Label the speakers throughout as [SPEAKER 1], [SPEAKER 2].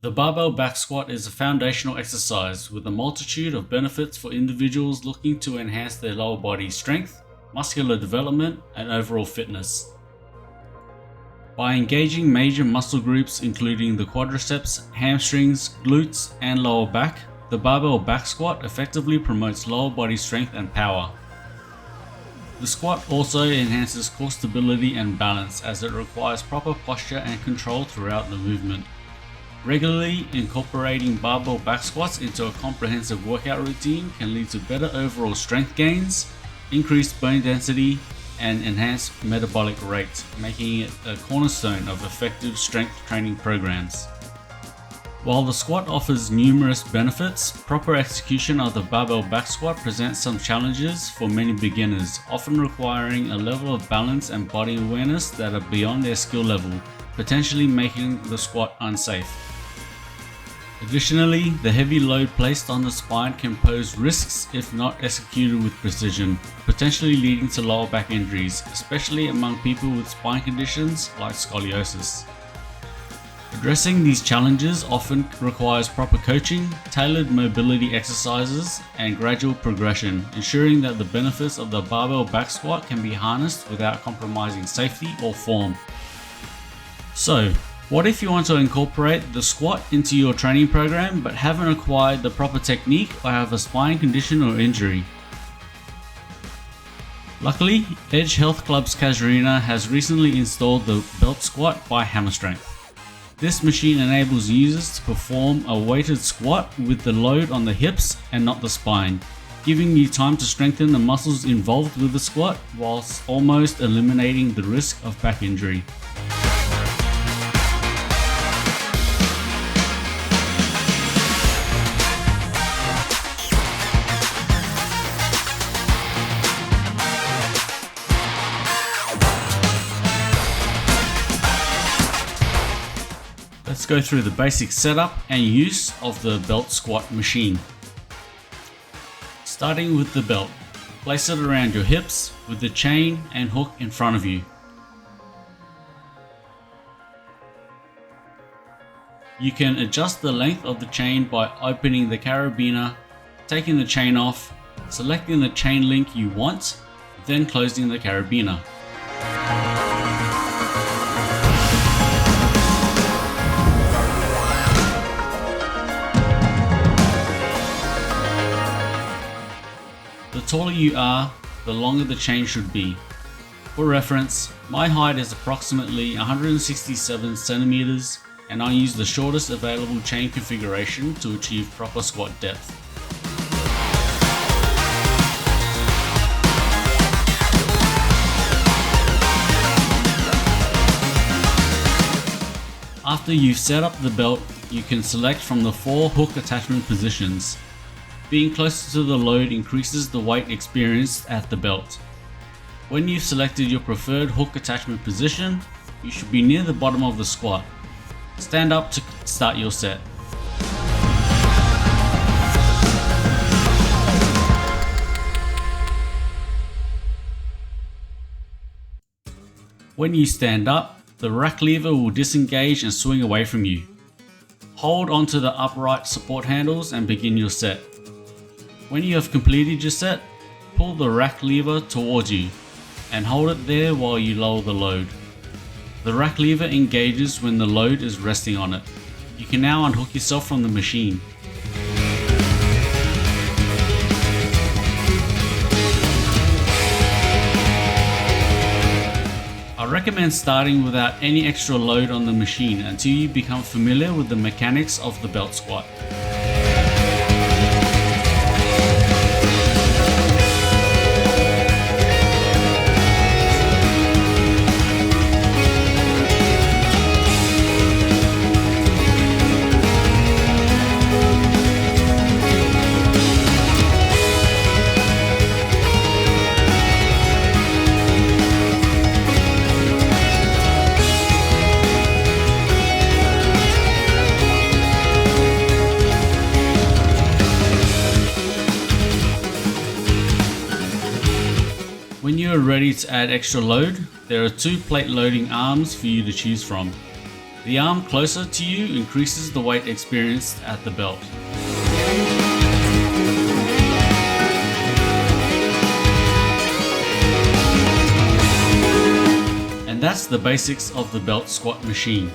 [SPEAKER 1] The barbell back squat is a foundational exercise with a multitude of benefits for individuals looking to enhance their lower body strength, muscular development, and overall fitness. By engaging major muscle groups including the quadriceps, hamstrings, glutes, and lower back, the barbell back squat effectively promotes lower body strength and power. The squat also enhances core stability and balance as it requires proper posture and control throughout the movement. Regularly incorporating barbell back squats into a comprehensive workout routine can lead to better overall strength gains, increased bone density, and enhanced metabolic rate, making it a cornerstone of effective strength training programs. While the squat offers numerous benefits, proper execution of the barbell back squat presents some challenges for many beginners, often requiring a level of balance and body awareness that are beyond their skill level, potentially making the squat unsafe. Additionally, the heavy load placed on the spine can pose risks if not executed with precision, potentially leading to lower back injuries, especially among people with spine conditions like scoliosis. Addressing these challenges often requires proper coaching, tailored mobility exercises, and gradual progression, ensuring that the benefits of the barbell back squat can be harnessed without compromising safety or form. So, what if you want to incorporate the squat into your training program but haven't acquired the proper technique or have a spine condition or injury? Luckily, Edge Health Club's Casuarina has recently installed the Belt Squat by Hammer Strength. This machine enables users to perform a weighted squat with the load on the hips and not the spine, giving you time to strengthen the muscles involved with the squat whilst almost eliminating the risk of back injury. Let's go through the basic setup and use of the belt squat machine. Starting with the belt, place it around your hips with the chain and hook in front of you. You can adjust the length of the chain by opening the carabiner, taking the chain off, selecting the chain length you want, then closing the carabiner. The taller you are, the longer the chain should be. For reference, my height is approximately 167 centimeters, and I use the shortest available chain configuration to achieve proper squat depth. After you've set up the belt, you can select from the 4 hook attachment positions. Being closer to the load increases the weight experienced at the belt. When you've selected your preferred hook attachment position, you should be near the bottom of the squat. Stand up to start your set. When you stand up, the rack lever will disengage and swing away from you. Hold onto the upright support handles and begin your set. When you have completed your set, pull the rack lever towards you and hold it there while you lower the load. The rack lever engages when the load is resting on it. You can now unhook yourself from the machine. I recommend starting without any extra load on the machine until you become familiar with the mechanics of the belt squat. When you are ready to add extra load, there are 2 plate loading arms for you to choose from. The arm closer to you increases the weight experienced at the belt. And that's the basics of the belt squat machine.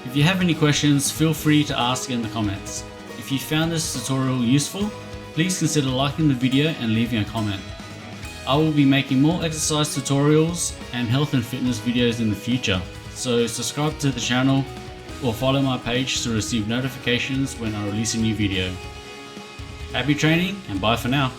[SPEAKER 1] If you have any questions, feel free to ask in the comments. If you found this tutorial useful, please consider liking the video and leaving a comment. I will be making more exercise tutorials and health and fitness videos in the future, so subscribe to the channel or follow my page to receive notifications when I release a new video. Happy training and bye for now.